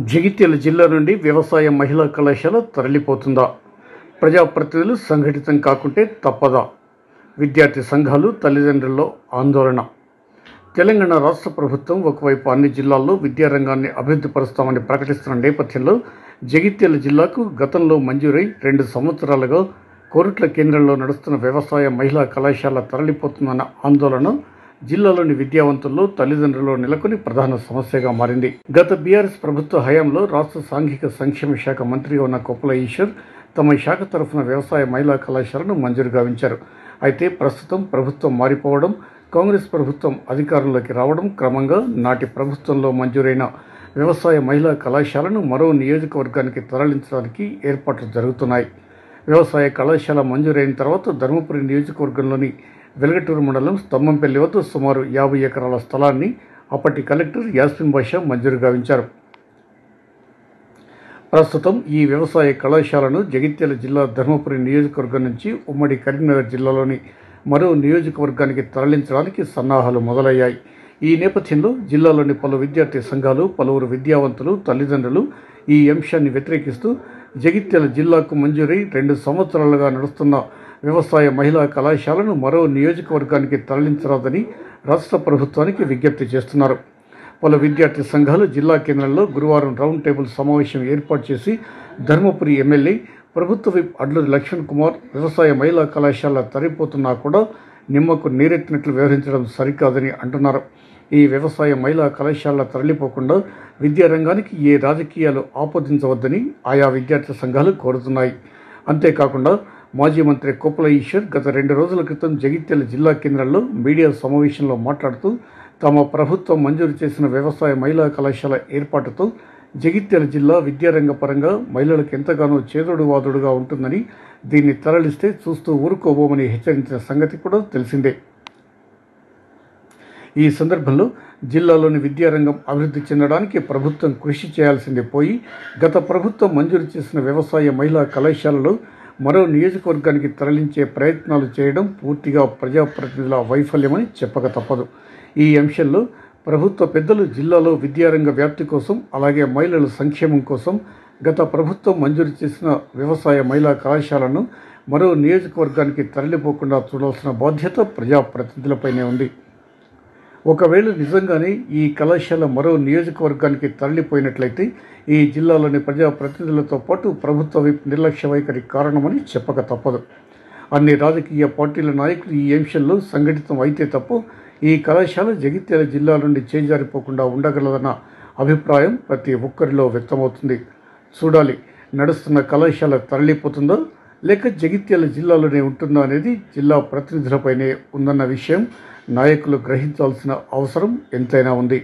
జగిత్యాల జిల్లా నుండి వ్యవసాయ మహిళా కళాశాల తరలిపోతుందా? ప్రజాప్రతినిధులు సంఘటితం కాకుంటే తప్పదా? విద్యార్థి సంఘాలు, తల్లిదండ్రుల్లో ఆందోళన. తెలంగాణ రాష్ట్ర ప్రభుత్వం ఒకవైపు అన్ని జిల్లాల్లో విద్యారంగాన్ని అభివృద్ధిపరుస్తామని ప్రకటిస్తున్న నేపథ్యంలో జగిత్యాల జిల్లాకు గతంలో మంజూరై 2 సంవత్సరాలుగా కోరుట్ల కేంద్రంలో నడుస్తున్న వ్యవసాయ మహిళా కళాశాల తరలిపోతుందన్న ఆందోళన జిల్లాలోని విద్యావంతుల్లో, తల్లిదండ్రుల్లో నెలకొని ప్రధాన సమస్యగా మారింది. గత బీఆర్ఎస్ ప్రభుత్వ హయాంలో రాష్ట్ర సాంఘిక సంక్షేమ శాఖ మంత్రిగా ఉన్న కొప్పుల ఈశ్వర్ తమ శాఖ తరఫున వ్యవసాయ మహిళా కళాశాలను మంజూరు గావించారు. అయితే ప్రస్తుతం ప్రభుత్వం మారిపోవడం, కాంగ్రెస్ ప్రభుత్వం అధికారంలోకి రావడం క్రమంగా నాటి ప్రభుత్వంలో మంజూరైన వ్యవసాయ మహిళా కళాశాలను మరో నియోజకవర్గానికి తరలించడానికి ఏర్పాట్లు జరుగుతున్నాయి. వ్యవసాయ కళాశాల మంజూరైన తర్వాత ధర్మపురి నియోజకవర్గంలోని వెలగటూరు మండలం స్తంభంపల్లి వద్ద సుమారు 50 ఎకరాల స్థలాన్ని అప్పటి కలెక్టర్ యాస్మిన్ బాషా మంజూరు గావించారు. ప్రస్తుతం ఈ వ్యవసాయ కళాశాలను జగిత్యాల జిల్లా ధర్మపురి నియోజకవర్గం నుంచి ఉమ్మడి కరీంనగర్ జిల్లాలోని మరో నియోజకవర్గానికి తరలించడానికి సన్నాహాలు మొదలయ్యాయి. ఈ నేపథ్యంలో జిల్లాలోని పలు విద్యార్థి సంఘాలు, పలువురు విద్యావంతులు, తల్లిదండ్రులు ఈ అంశాన్ని వ్యతిరేకిస్తూ జగిత్యాల జిల్లాకు మంజూరై 2 సంవత్సరాలుగా నడుస్తున్న వ్యవసాయ మహిళా కళాశాలను మరో నియోజకవర్గానికి తరలించరాదని రాష్ట్ర ప్రభుత్వానికి విజ్ఞప్తి చేస్తున్నారు. పలు విద్యార్థి సంఘాలు జిల్లా కేంద్రంలో గురువారం రౌండ్ టేబుల్ సమావేశం ఏర్పాటు చేసి ధర్మపురి ఎమ్మెల్యే ప్రభుత్వ విప్ అడ్లూరి లక్ష్మణ్ కుమార్ వ్యవసాయ మహిళా కళాశాల తరలిపోతున్నా కూడా నిమ్మకు నీరెత్తినట్లు వ్యవహరించడం సరికాదని అంటున్నారు. ఈ వ్యవసాయ మహిళా కళాశాల తరలిపోకుండా విద్యారంగానికి ఏ రాజకీయాలు ఆపాదించవద్దని ఆయా విద్యార్థి సంఘాలు కోరుతున్నాయి. అంతేకాకుండా మాజీ మంత్రి కొప్పుల ఈశ్వర్ గత 2 రోజుల క్రితం జగిత్యాల జిల్లా కేంద్రంలో మీడియా సమావేశంలో మాట్లాడుతూ తమ ప్రభుత్వం మంజూరు చేసిన వ్యవసాయ మహిళా కళాశాల ఏర్పాటుతో జగిత్యాల జిల్లా విద్యారంగ పరంగా మహిళలకు ఎంతగానో చేదోడు వాదోడుగా ఉంటుందని, దీన్ని తరలిస్తే చూస్తూ ఊరుకోబోమని హెచ్చరించిన సంగతి కూడా తెలిసిందే. ఈ సందర్భంలో జిల్లాలోని విద్యారంగం అభివృద్ధి చెందడానికి ప్రభుత్వం కృషి చేయాల్సిందే పోయి గత ప్రభుత్వం మంజూరు చేసిన వ్యవసాయ మహిళా కళాశాలలో మరో నియోజకవర్గానికి తరలించే ప్రయత్నాలు చేయడం పూర్తిగా ప్రజాప్రతినిధుల వైఫల్యమని చెప్పక తప్పదు. ఈ అంశంలో ప్రభుత్వ పెద్దలు జిల్లాలో విద్యారంగ వ్యాప్తి కోసం, అలాగే మహిళల సంక్షేమం కోసం గత ప్రభుత్వం మంజూరు చేసిన వ్యవసాయ మహిళా కళాశాలను మరో నియోజకవర్గానికి తరలిపోకుండా చూడాల్సిన బాధ్యత ప్రజాప్రతినిధులపైనే ఉంది. ఒకవేళ నిజంగానే ఈ కళాశాల మరో నియోజకవర్గానికి తరలిపోయినట్లయితే ఈ జిల్లాలోని ప్రజాప్రతినిధులతో పాటు ప్రభుత్వ విప్ నిర్లక్ష్య వైఖరి కారణమని చెప్పక తప్పదు. అన్ని రాజకీయ పార్టీల నాయకులు ఈ అంశంలో సంఘటితం అయితే తప్ప ఈ కళాశాల జగిత్యాల జిల్లా నుండి చేజారిపోకుండా ఉండగలదన్న అభిప్రాయం ప్రతి ఒక్కరిలో వ్యక్తమవుతుంది. చూడాలి, నడుస్తున్న కళాశాల తరలిపోతుందా లేక జగిత్యాల జిల్లాలోనే ఉంటుందా అనేది జిల్లా ప్రతినిధులపైనే ఉందన్న విషయం నాయకులు గ్రహించాల్సిన అవసరం ఎంతైనా ఉంది.